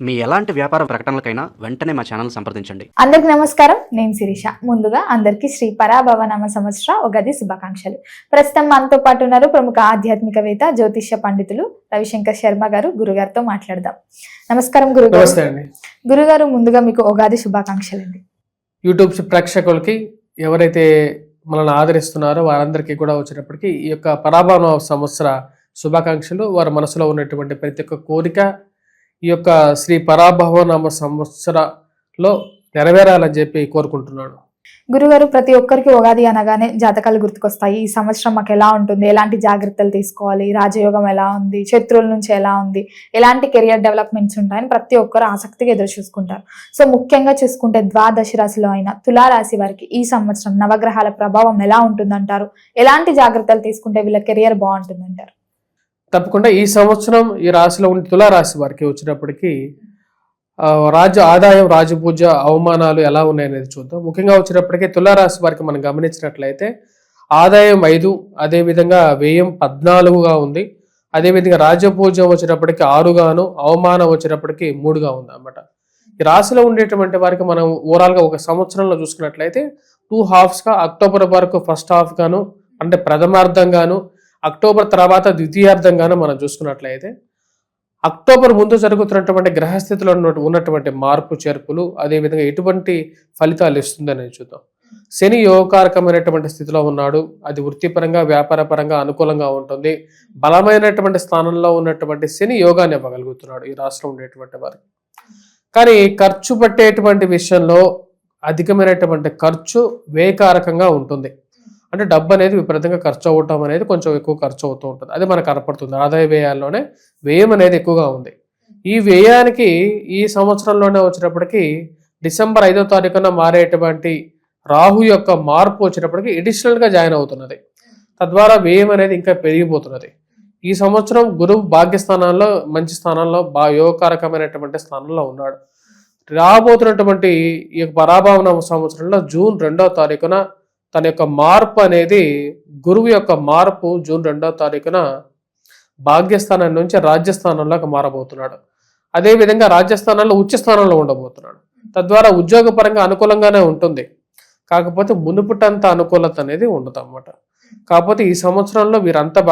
మీ ఎలాంటి వ్యాపార ప్రకటనలకైనా వెంటనే మా ఛానల్ సంప్రదించండి. అందరికి నమస్కారం, నేను శిరీష. ముందుగా అందరికీ శ్రీ పరాభవ నామ సంవత్సర ఉగాది శుభాకాంక్షలు. ప్రస్తుతం మనతో పాటు ఉన్నారు ప్రముఖ ఆధ్యాత్మికవేత్త, జ్యోతిష్య పండితులు రవిశంకర్ శర్మ గారు. గురుగారితో మాట్లాడదాం. నమస్కారం గురుగారు. గురుగారు, ముందుగా మీకు ఉగాది శుభాకాంక్షలు అండి. యూట్యూబ్ ప్రేక్షకులకి, ఎవరైతే మనల్ని ఆదరిస్తున్నారో వారందరికీ కూడా వచ్చేటప్పటికి ఈ యొక్క పరాభవ సంవత్సర శుభాకాంక్షలు. వారి మనసులో ఉన్నటువంటి ప్రతి ఒక్క కోరిక ఈ యొక్క శ్రీ పరాభవ నామ సంవత్సరలో నెరవేరాలని చెప్పి కోరుకుంటున్నాను. గురుగారు, ప్రతి ఒక్కరికి ఉగాది అనగానే జాతకాలు గుర్తుకొస్తాయి. ఈ సంవత్సరం మాకు ఎలా ఉంటుంది, ఎలాంటి జాగ్రత్తలు తీసుకోవాలి, రాజయోగం ఎలా ఉంది, శత్రువుల నుంచి ఎలా ఉంది, ఎలాంటి కెరియర్ డెవలప్మెంట్స్ ఉంటాయని ప్రతి ఒక్కరు ఆసక్తిగా ఎదురు చూసుకుంటారు. సో ముఖ్యంగా చూసుకుంటే ద్వాదశ రాశిలో అయిన తులారాశి వారికి ఈ సంవత్సరం నవగ్రహాల ప్రభావం ఎలా ఉంటుందంటారు? ఎలాంటి జాగ్రత్తలు తీసుకుంటే వీళ్ళ కెరియర్ బాగుంటుందంటారు? తప్పకుండా ఈ సంవత్సరం ఈ రాశిలో ఉండే తులారాశి వారికి వచ్చినప్పటికీ రాజ్య ఆదాయం, రాజపూజ, అవమానాలు ఎలా ఉన్నాయనేది చూద్దాం. ముఖ్యంగా వచ్చినప్పటికీ తులారాశి వారికి మనం గమనించినట్లయితే ఆదాయం 5, అదేవిధంగా వ్యయం 14గా ఉంది. అదేవిధంగా రాజపూజ వచ్చినప్పటికీ 6గాను, అవమానం వచ్చినప్పటికీ 3గా ఉంది అన్నమాట. ఈ రాశిలో ఉండేటువంటి వారికి మనం ఓవరాల్గా ఒక సంవత్సరంలో చూసుకున్నట్లయితే 2 హాఫ్స్గా అక్టోబర్ వరకు ఫస్ట్ హాఫ్ గాను, అంటే ప్రథమార్థంగాను, అక్టోబర్ తర్వాత ద్వితీయార్థంగాను మనం చూసుకున్నట్లయితే అక్టోబర్ ముందు జరుగుతున్నటువంటి గ్రహస్థితిలో ఉన్నటువంటి మార్పు చేర్పులు, అదేవిధంగా ఎటువంటి ఫలితాలు ఇస్తుందని చూద్దాం. శని యోగకారకమైనటువంటి స్థితిలో ఉన్నాడు. అది వృత్తిపరంగా, వ్యాపారపరంగా అనుకూలంగా ఉంటుంది. బలమైనటువంటి స్థానంలో ఉన్నటువంటి శని యోగాన్ని ఇవ్వగలుగుతున్నాడు ఈ రాష్ట్రంలో ఉండేటువంటి వారికి. కానీ ఖర్చు పట్టేటువంటి విషయంలో అధికమైనటువంటి ఖర్చు వ్యయకారకంగా ఉంటుంది. అంటే డబ్బు అనేది విపరీతంగా ఖర్చు అవ్వటం అనేది కొంచెం ఎక్కువ ఖర్చు అవుతూ ఉంటుంది. అది మనకు కనపడుతుంది. ఆదాయ వ్యయాల్లోనే వ్యయం అనేది ఎక్కువగా ఉంది. ఈ వ్యయానికి ఈ సంవత్సరంలోనే వచ్చినప్పటికీ డిసెంబర్ 5వ తారీఖున మారేటువంటి రాహు యొక్క మార్పు వచ్చినప్పటికీ అడిషనల్గా జాయిన్ అవుతున్నది. తద్వారా వ్యయం అనేది ఇంకా పెరిగిపోతున్నది. ఈ సంవత్సరం గురువు భాగ్యస్థానంలో, మంచి స్థానంలో, యోగకారకమైనటువంటి స్థానంలో ఉన్నాడు. రాబోతున్నటువంటి ఈ పరాభవ సంవత్సరంలో జూన్ 2వ తారీఖున తన యొక్క మార్పు అనేది, గురువు యొక్క మార్పు జూన్ 2వ తారీఖున భాగ్యస్థానం నుంచి రాజ్యస్థానంలోకి మారబోతున్నాడు. అదేవిధంగా రాజ్యస్థానంలో ఉచ్చస్థానంలో ఉండబోతున్నాడు. తద్వారా ఉద్యోగపరంగా అనుకూలంగానే ఉంటుంది. కాకపోతే మునుపుటంత అనుకూలత అనేది ఉండదు అన్నమాట. కాకపోతే ఈ సంవత్సరంలో వీరంతా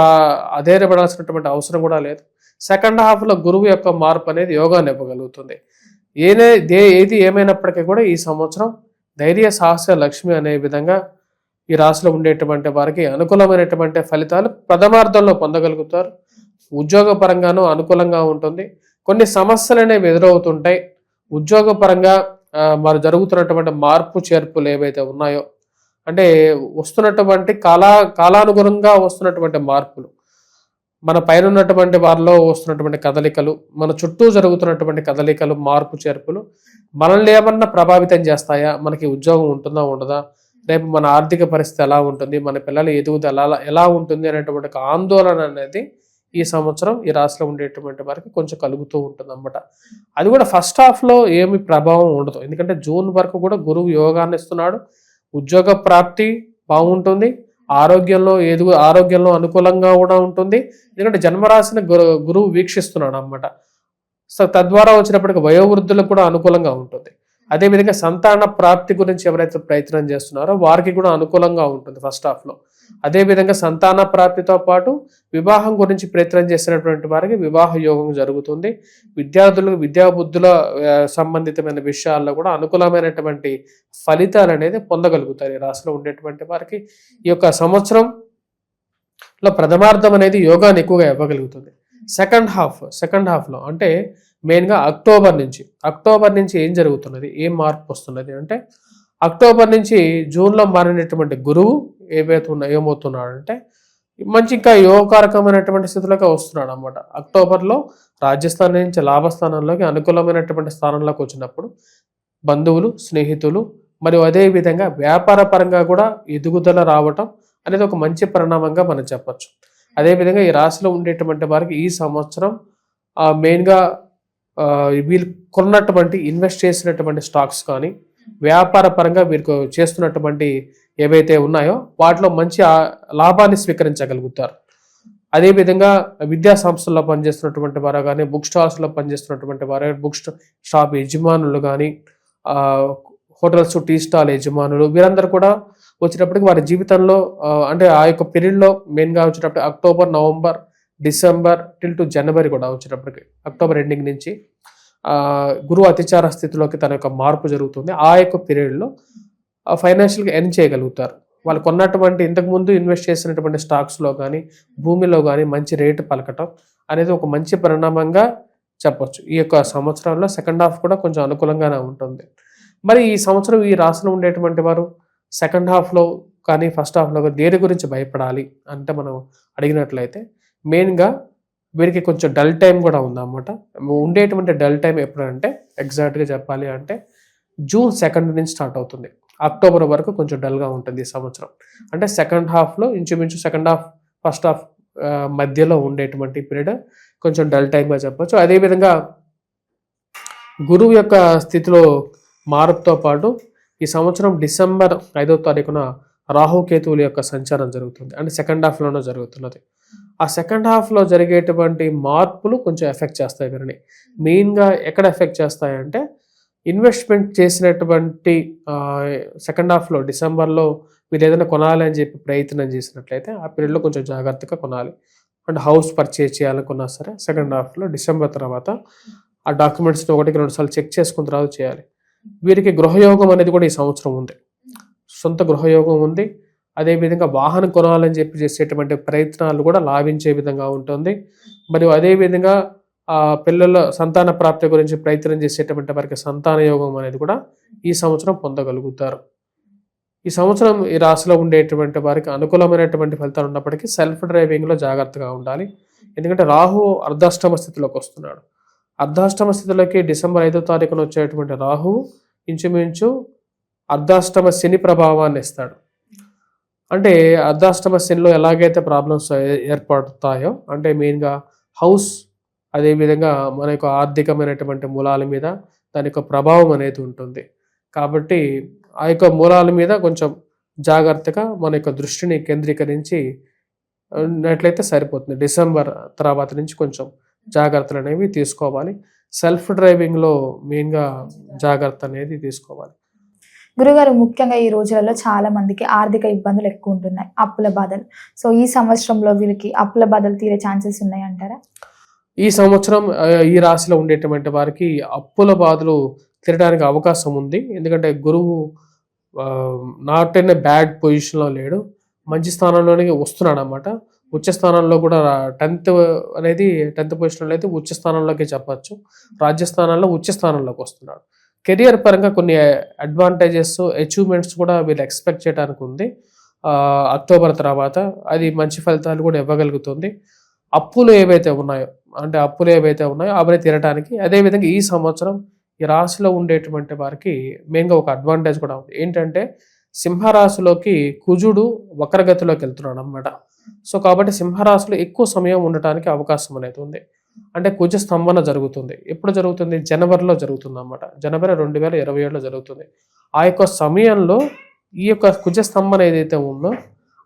అధైర్యపడాల్సినటువంటి అవసరం కూడా లేదు. సెకండ్ హాఫ్లో గురువు యొక్క మార్పు అనేది యోగాన్ని ఇవ్వగలుగుతుంది. ఏది ఏమైనప్పటికీ కూడా ఈ సంవత్సరం ధైర్య, సాహస, లక్ష్మి అనే విధంగా ఈ రాశిలో ఉండేటువంటి వారికి అనుకూలమైనటువంటి ఫలితాలు ప్రథమార్థంలో పొందగలుగుతారు. ఉద్యోగపరంగానూ అనుకూలంగా ఉంటుంది. కొన్ని సమస్యలు అనేవి ఎదురవుతుంటాయి. ఉద్యోగపరంగా మరి జరుగుతున్నటువంటి మార్పు చేర్పులు ఏవైతే ఉన్నాయో, అంటే వస్తున్నటువంటి కాలానుగుణంగా వస్తున్నటువంటి మార్పులు, మన పైన ఉన్నటువంటి వారిలో వస్తున్నటువంటి కదలికలు, మన చుట్టూ జరుగుతున్నటువంటి కదలికలు, మార్పు చేర్పులు మనల్ని ఏమన్నా ప్రభావితం చేస్తాయా? మనకి ఉద్యోగం ఉంటుందా, ఉండదా, రేపు మన ఆర్థిక పరిస్థితి ఎలా ఉంటుంది, మన పిల్లల ఎదుగుదల ఎలా ఉంటుంది అనేటువంటి ఆందోళన అనేది ఈ సంవత్సరం ఈ రాశిలో ఉండేటువంటి వారికి కొంచెం కలుగుతూ ఉంటుంది అన్నమాట. అది కూడా ఫస్ట్ హాఫ్లో ఏమి ప్రభావం ఉండదు. ఎందుకంటే జూన్ వరకు కూడా గురువు యోగాన్ని ఇస్తున్నాడు. ఉద్యోగ ప్రాప్తి బాగుంటుంది. ఆరోగ్యంలో అనుకూలంగా కూడా ఉంటుంది. ఎందుకంటే జన్మరాశిని గురువు వీక్షిస్తున్నాడు అన్నమాట. సో తద్వారా వచ్చినప్పటికీ వయోవృద్ధులకు కూడా అనుకూలంగా ఉంటుంది. అదేవిధంగా సంతాన ప్రాప్తి గురించి ఎవరైతే ప్రయత్నం చేస్తున్నారో వారికి కూడా అనుకూలంగా ఉంటుంది ఫస్ట్ హాఫ్లో. అదేవిధంగా సంతాన ప్రాప్తితో పాటు వివాహం గురించి ప్రయత్నం చేసినటువంటి వారికి వివాహ యోగం జరుగుతుంది. విద్యార్థులకు విద్యాబుద్ధుల సంబంధితమైన విషయాల్లో కూడా అనుకూలమైనటువంటి ఫలితాలు అనేది పొందగలుగుతారు ఈ రాశిలో ఉండేటువంటి వారికి. ఈ యొక్క సంవత్సరంలో ప్రథమార్థం అనేది యోగాన్ని ఎక్కువగా ఇవ్వగలుగుతుంది. సెకండ్ హాఫ్లో అంటే మెయిన్గా అక్టోబర్ నుంచి ఏం జరుగుతున్నది, ఏం మార్పు వస్తున్నది అంటే, అక్టోబర్ నుంచి జూన్లో మారినటువంటి గురువు ఏమవుతున్నాడంటే మంచి ఇంకా యోగకారకమైనటువంటి స్థితిలోకి వస్తున్నాడు అన్నమాట. అక్టోబర్లో రాజ్యస్థానం నుంచి లాభస్థానంలోకి అనుకూలమైనటువంటి స్థానంలోకి వచ్చినప్పుడు బంధువులు, స్నేహితులు మరియు అదేవిధంగా వ్యాపార పరంగా కూడా ఎదుగుదల రావటం అనేది ఒక మంచి పరిణామంగా మనం చెప్పచ్చు. అదేవిధంగా ఈ రాశిలో ఉండేటువంటి వారికి ఈ సంవత్సరం మెయిన్గా వీళ్ళు కొన్నటువంటి, ఇన్వెస్ట్ చేసినటువంటి స్టాక్స్ కానీ, వ్యాపార పరంగా వీరికి చేస్తున్నటువంటి ఏవైతే ఉన్నాయో వాటిలో మంచి లాభాన్ని స్వీకరించగలుగుతారు. అదేవిధంగా విద్యా సంస్థల్లో పనిచేస్తున్నటువంటి వారు కానీ, బుక్ స్టాల్స్లో పనిచేస్తున్నటువంటి వారు, బుక్ షాప్ యజమానులు కానీ, హోటల్స్ టీ స్టాల్ యజమానులు, వీరందరూ కూడా వచ్చేటప్పటికి వారి జీవితంలో అంటే ఆ యొక్క పీరియడ్లో మెయిన్గా వచ్చేటప్పుడు October, November, December to January కూడా వచ్చేటప్పటికి అక్టోబర్ ఎండింగ్ నుంచి గురువు అతిచార స్థితిలోకి తన యొక్క మార్పు జరుగుతుంది. ఆ యొక్క పీరియడ్లో ఫైనాన్షియల్గా ఎర్న్ చేయగలుగుతారు. వాళ్ళు కొన్నటువంటి ఇంతకుముందు ఇన్వెస్ట్ చేసినటువంటి స్టాక్స్లో కానీ, భూమిలో కానీ మంచి రేటు పలకటం అనేది ఒక మంచి పరిణామంగా చెప్పొచ్చు. ఈ యొక్క సంవత్సరంలో సెకండ్ హాఫ్ కూడా కొంచెం అనుకూలంగానే ఉంటుంది. మరి ఈ సంవత్సరం ఈ రాశిలో ఉండేటువంటి వారు సెకండ్ హాఫ్లో కానీ ఫస్ట్ హాఫ్లో కానీ దేని గురించి భయపడాలి అంటే మనం అడిగినట్లయితే మెయిన్గా వీరికి కొంచెం డల్ టైం కూడా ఉందన్నమాట. ఉండేటువంటి డల్ టైం ఎప్పుడంటే ఎగ్జాక్ట్గా చెప్పాలి అంటే జూన్ 2 నుంచి స్టార్ట్ అవుతుంది, అక్టోబర్ వరకు కొంచెం డల్గా ఉంటుంది ఈ సంవత్సరం. అంటే సెకండ్ హాఫ్లో ఇంచుమించు సెకండ్ హాఫ్ ఫస్ట్ హాఫ్ మధ్యలో ఉండేటువంటి పీరియడ్ కొంచెం డల్ టైంగా చెప్పొచ్చు. అదేవిధంగా గురువు యొక్క స్థితిలో మార్పుతో పాటు ఈ సంవత్సరం డిసెంబర్ 5వ తారీఖున రాహుకేతువుల యొక్క సంచారం జరుగుతుంది. అంటే సెకండ్ హాఫ్లోనే జరుగుతున్నది. ఆ సెకండ్ హాఫ్లో జరిగేటువంటి మార్పులు కొంచెం ఎఫెక్ట్ చేస్తాయి వీరిని. మెయిన్గా ఎక్కడ ఎఫెక్ట్ చేస్తాయంటే ఇన్వెస్ట్మెంట్ చేసినటువంటి సెకండ్ హాఫ్లో డిసెంబర్లో మీరు ఏదైనా కొనాలి అని చెప్పి ప్రయత్నం చేసినట్లయితే ఆ పీరియడ్లో కొంచెం జాగ్రత్తగా కొనాలి. అంటే హౌస్ పర్చేజ్ చేయాలనుకున్నా సరే సెకండ్ హాఫ్లో డిసెంబర్ తర్వాత ఆ డాక్యుమెంట్స్ని 1-2 సార్లు చెక్ చేసుకున్న తర్వాత చేయాలి. వీరికి గృహయోగం అనేది కూడా ఈ సంవత్సరం ఉంది, సొంత గృహయోగం ఉంది. అదేవిధంగా వాహనం కొనాలని చెప్పి చేసేటువంటి ప్రయత్నాలు కూడా లాభించే విధంగా ఉంటుంది. మరియు అదేవిధంగా పిల్లల సంతాన ప్రాప్తి గురించి ప్రయత్నం చేసేటువంటి వారికి సంతాన యోగం అనేది కూడా ఈ సంవత్సరం పొందగలుగుతారు. ఈ సంవత్సరం ఈ రాశిలో ఉండేటువంటి వారికి అనుకూలమైనటువంటి ఫలితాలు ఉన్నప్పటికీ సెల్ఫ్ డ్రైవింగ్లో జాగ్రత్తగా ఉండాలి. ఎందుకంటే రాహు అర్ధాష్టమ స్థితిలోకి వస్తున్నాడు. అర్ధాష్టమ స్థితిలోకి డిసెంబర్ 5వ తారీఖున వచ్చేటువంటి రాహు ఇంచుమించు అర్ధాష్టమ శని ప్రభావాన్ని ఇస్తాడు. అంటే అర్ధాష్టమ శనిలో ఎలాగైతే ప్రాబ్లమ్స్ ఏర్పడతాయో అంటే మెయిన్గా హౌస్, అదేవిధంగా మన యొక్క ఆర్థికమైనటువంటి మూలాల మీద దాని యొక్క ప్రభావం అనేది ఉంటుంది. కాబట్టి ఆ యొక్క మూలాల మీద కొంచెం జాగ్రత్తగా మన యొక్క దృష్టిని కేంద్రీకరించి ఉన్నట్లయితే సరిపోతుంది. డిసెంబర్ తర్వాత నుంచి కొంచెం జాగ్రత్తలు అనేవి తీసుకోవాలి. సెల్ఫ్ డ్రైవింగ్లో మెయిన్గా జాగ్రత్త అనేది తీసుకోవాలి. గురుగారు, ముఖ్యంగా ఈ రోజులలో చాలా మందికి ఆర్థిక ఇబ్బందులు ఎక్కువ ఉంటున్నాయి, అప్పుల బాధలు. సో ఈ సంవత్సరంలో వీళ్ళకి అప్పుల బాధలు తీరే ఛాన్సెస్ ఉన్నాయి అంటారా? ఈ సంవత్సరం ఈ రాశిలో ఉండేటువంటి వారికి అప్పుల బాధలు తీరడానికి అవకాశం ఉంది. ఎందుకంటే గురువు నాట్ ఇన్ బ్యాడ్ పొజిషన్లో లేడు, మంచి స్థానంలోనికి వస్తున్నాడు అన్నమాట. ఉచ్చ స్థానంలో కూడా 10th పొజిషన్లో అయితే ఉచ్చ స్థానంలోకి చెప్పచ్చు. రాజ్యస్థానంలో ఉచ్చ స్థానంలోకి వస్తున్నాడు. కెరియర్ పరంగా కొన్ని అడ్వాంటేజెస్, అచీవ్మెంట్స్ కూడా వీళ్ళు ఎక్స్పెక్ట్ చేయడానికి ఉంది. అక్టోబర్ తర్వాత అది మంచి ఫలితాలు కూడా ఇవ్వగలుగుతుంది. అప్పులు ఏవైతే ఉన్నాయో అవన్నీ తీరటానికి, అదేవిధంగా ఈ సంవత్సరం ఈ రాశిలో ఉండేటువంటి వారికి మెయిన్గా ఒక అడ్వాంటేజ్ కూడా ఉంది. ఏంటంటే సింహరాశిలోకి కుజుడు వక్రగతిలోకి వెళ్తున్నాడు అన్నమాట. సో కాబట్టి సింహరాశిలో ఎక్కువ సమయం ఉండటానికి అవకాశం అనేది ఉంది. అంటే కుజ స్తంభన జరుగుతుంది. ఎప్పుడు జరుగుతుంది? జనవరిలో జరుగుతుంది అన్నమాట. జనవరి 2027లో జరుగుతుంది. ఆ యొక్క సమయంలో ఈ యొక్క కుజ స్తంభన ఏదైతే ఉందో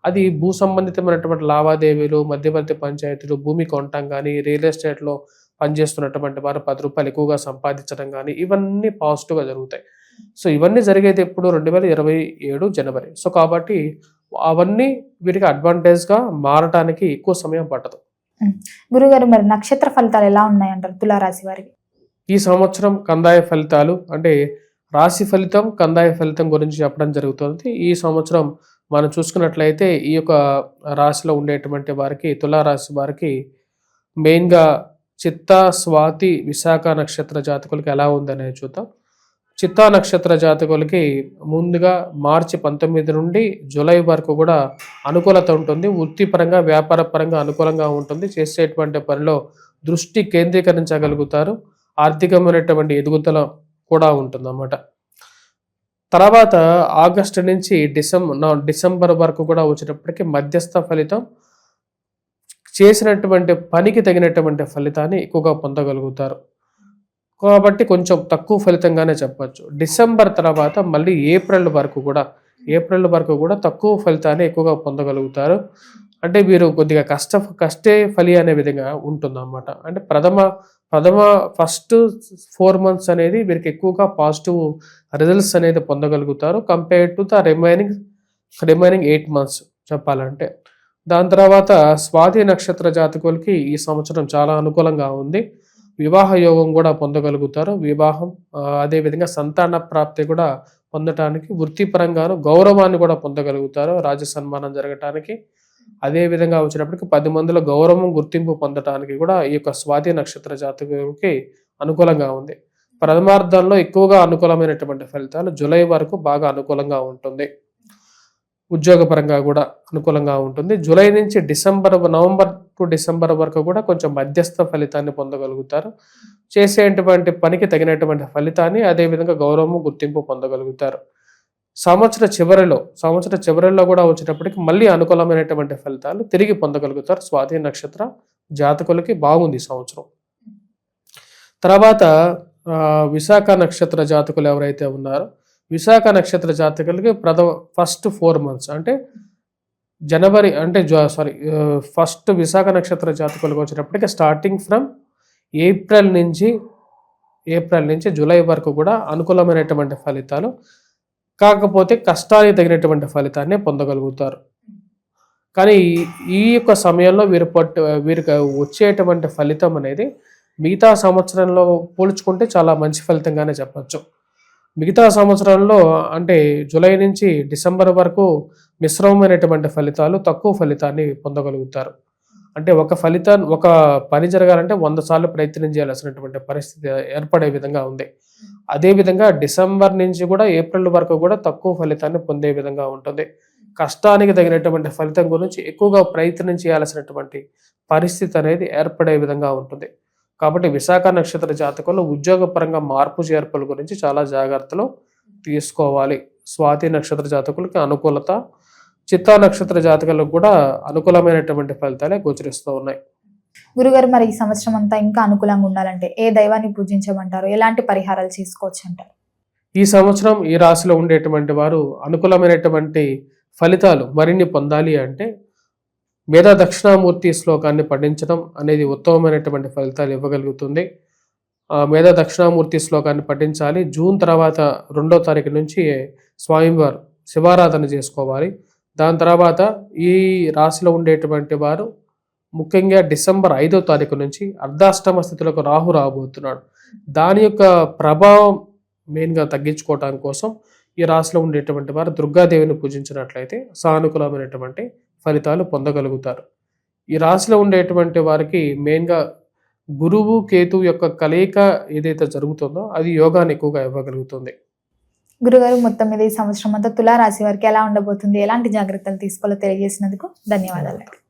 అది భూ సంబంధితమైనటువంటి లావాదేవీలు, మధ్యవర్తి పంచాయతీలు, భూమి కొనటం కానీ, రియల్ ఎస్టేట్లో పనిచేస్తున్నటువంటి వారు 10 రూపాయలు ఎక్కువగా సంపాదించడం కానీ, ఇవన్నీ పాజిటివ్గా జరుగుతాయి. సో ఇవన్నీ జరిగేది ఎప్పుడు? 2027 జనవరి. సో కాబట్టి అవన్నీ వీరికి అడ్వాంటేజ్గా మారటానికి ఎక్కువ సమయం పట్టదు. గురుగారు, మరి నక్షత్ర ఫలితాలు ఎలా ఉన్నాయంటారు తులారాశి వారికి? ఈ సంవత్సరం కందాయ ఫలితాలు అంటే రాశి ఫలితం, కందాయ ఫలితం గురించి చెప్పడం జరుగుతుంది. ఈ సంవత్సరం మనం చూసుకున్నట్లయితే ఈ యొక్క రాశిలో ఉండేటువంటి వారికి, తులారాశి వారికి మెయిన్గా చిత్తా, స్వాతి, విశాఖ నక్షత్ర జాతకులకి ఎలా ఉందనేది చూద్దాం. చిత్తా నక్షత్ర జాతకులకి ముందుగా మార్చి 19 నుండి జూలై వరకు కూడా అనుకూలత ఉంటుంది. వృత్తిపరంగా, వ్యాపార పరంగా అనుకూలంగా ఉంటుంది. చేసేటువంటి పనిలో దృష్టి కేంద్రీకరించగలుగుతారు. ఆర్థికమైనటువంటి ఎదుగుదల కూడా ఉంటుందన్నమాట. తర్వాత ఆగస్టు నుంచి డిసెంబర్ వరకు కూడా వచ్చేటప్పటికి మధ్యస్థ ఫలితం, చేసినటువంటి పనికి తగినటువంటి ఫలితాన్ని ఎక్కువగా పొందగలుగుతారు. కాబట్టి కొంచెం తక్కువ ఫలితంగానే చెప్పచ్చు. డిసెంబర్ తర్వాత మళ్ళీ ఏప్రిల్ వరకు కూడా తక్కువ ఫలితాన్ని ఎక్కువగా పొందగలుగుతారు. అంటే వీరు కొద్దిగా కష్టే ఫలి అనే విధంగా ఉంటుందన్నమాట. అంటే ప్రథమ ఫస్ట్ 4 months అనేది వీరికి ఎక్కువగా పాజిటివ్ రిజల్ట్స్ అనేది పొందగలుగుతారు compared to the remaining 8 months చెప్పాలంటే. దాని తర్వాత స్వాతి నక్షత్ర జాతకులకి ఈ సంవత్సరం చాలా అనుకూలంగా ఉంది. వివాహ యోగం కూడా పొందగలుగుతారు. వివాహం అదేవిధంగా సంతాన ప్రాప్తి కూడా పొందటానికి, వృత్తిపరంగాను గౌరవాన్ని కూడా పొందగలుగుతారు, రాజ సన్మానం జరగటానికి. అదే విధంగా వచ్చినప్పటికీ 10 మందిలో గౌరవం గుర్తింపు పొందటానికి కూడా ఈ యొక్క స్వాతి నక్షత్ర జాతకులకి అనుకూలంగా ఉంది. ప్రథమార్థంలో ఎక్కువగా అనుకూలమైనటువంటి ఫలితాలు జూలై వరకు బాగా అనుకూలంగా ఉంటుంది. ఉద్యోగపరంగా కూడా అనుకూలంగా ఉంటుంది. జూలై నుంచి నవంబర్ టు డిసెంబర్ వరకు కూడా కొంచెం మధ్యస్థ ఫలితాన్ని పొందగలుగుతారు. చేసేటువంటి పనికి తగినటువంటి ఫలితాన్ని, అదేవిధంగా గౌరవము గుర్తింపు పొందగలుగుతారు. సంవత్సర చివరిలో కూడా వచ్చేటప్పటికి మళ్ళీ అనుకూలమైనటువంటి ఫలితాలు తిరిగి పొందగలుగుతారు. స్వాతి నక్షత్ర జాతకులకి బాగుంది సంవత్సరం. తర్వాత విశాఖ నక్షత్ర జాతకులు ఎవరైతే ఉన్నారో, విశాఖ నక్షత్ర జాతకులకి ఫస్ట్ 4 months అంటే ఫస్ట్ విశాఖ నక్షత్ర జాతకులకు వచ్చేటప్పటికి స్టార్టింగ్ ఫ్రమ్ ఏప్రిల్ నుంచి జూలై వరకు కూడా అనుకూలమైనటువంటి ఫలితాలు, కాకపోతే కష్టానికి తగినటువంటి ఫలితాన్ని పొందగలుగుతారు. కానీ ఈ యొక్క సమయంలో వీరికి వచ్చేటువంటి ఫలితం అనేది మిగతా సంవత్సరంలో పోల్చుకుంటే చాలా మంచి ఫలితంగానే చెప్పచ్చు. మిగతా సంవత్సరంలో అంటే జూలై నుంచి డిసెంబర్ వరకు మిశ్రమమైనటువంటి ఫలితాలు, తక్కువ ఫలితాన్ని పొందగలుగుతారు. అంటే ఒక పని జరగాలంటే 100 సార్లు ప్రయత్నం చేయాల్సినటువంటి పరిస్థితి ఏర్పడే విధంగా ఉంది. అదేవిధంగా డిసెంబర్ నుంచి కూడా ఏప్రిల్ వరకు కూడా తక్కువ ఫలితాన్ని పొందే విధంగా ఉంటుంది. కష్టానికి తగినటువంటి ఫలితం గురించి ఎక్కువగా ప్రయత్నం చేయాల్సినటువంటి పరిస్థితి అనేది ఏర్పడే విధంగా ఉంటుంది. కాబట్టి విశాఖ నక్షత్ర జాతకులు ఉద్యోగపరంగా మార్పు చేర్పుల గురించి చాలా జాగ్రత్తలు తీసుకోవాలి. స్వాతి నక్షత్ర జాతకులకి అనుకూలత, చిత్తా నక్షత్ర జాతకులకు కూడా అనుకూలమైనటువంటి ఫలితాలే గోచరిస్తూ ఉన్నాయి. గురుగారు, మరి ఈ సంవత్సరం అంతా ఇంకా అనుకూలంగా ఉండాలంటే ఏ దైవాన్ని పూజించమంటారు? ఎలాంటి పరిహారాలు చేసుకోవచ్చు అంటారు? ఈ సంవత్సరం ఈ రాశిలో ఉండేటువంటి వారు అనుకూలమైనటువంటి ఫలితాలు మరిన్ని పొందాలి అంటే మేధా దక్షిణామూర్తి శ్లోకాన్ని పఠించడం అనేది ఉత్తమమైనటువంటి ఫలితాలు ఇవ్వగలుగుతుంది. మేధా దక్షిణామూర్తి శ్లోకాన్ని పఠించాలి. జూన్ తర్వాత 2వ తారీఖు నుంచి స్వామివారు శివారాధన చేసుకోవాలి. దాని తర్వాత ఈ రాశిలో ఉండేటువంటి వారు ముఖ్యంగా డిసెంబర్ 5వ తారీఖు నుంచి అర్ధాష్టమ స్థితిలోకి రాహు రాబోతున్నాడు. దాని యొక్క ప్రభావం మెయిన్గా తగ్గించుకోవటానికి కోసం ఈ రాశిలో ఉండేటువంటి వారు దుర్గాదేవిని పూజించినట్లయితే సానుకూలమైనటువంటి ఫలితాలు పొందగలుగుతారు. ఈ రాశిలో ఉండేటువంటి వారికి మెయిన్గా గురువు కేతు యొక్క కలయిక ఏదైతే జరుగుతుందో అది యోగాన్ని ఎక్కువగా ఇవ్వగలుగుతుంది. గురుగారు, మొత్తం మీద ఈ సంవత్సరం అంతా తులారాశి వారికి ఎలా ఉండబోతుంది, ఎలాంటి జాగ్రత్తలు తీసుకోవాలో తెలియజేసినందుకు ధన్యవాదాలు.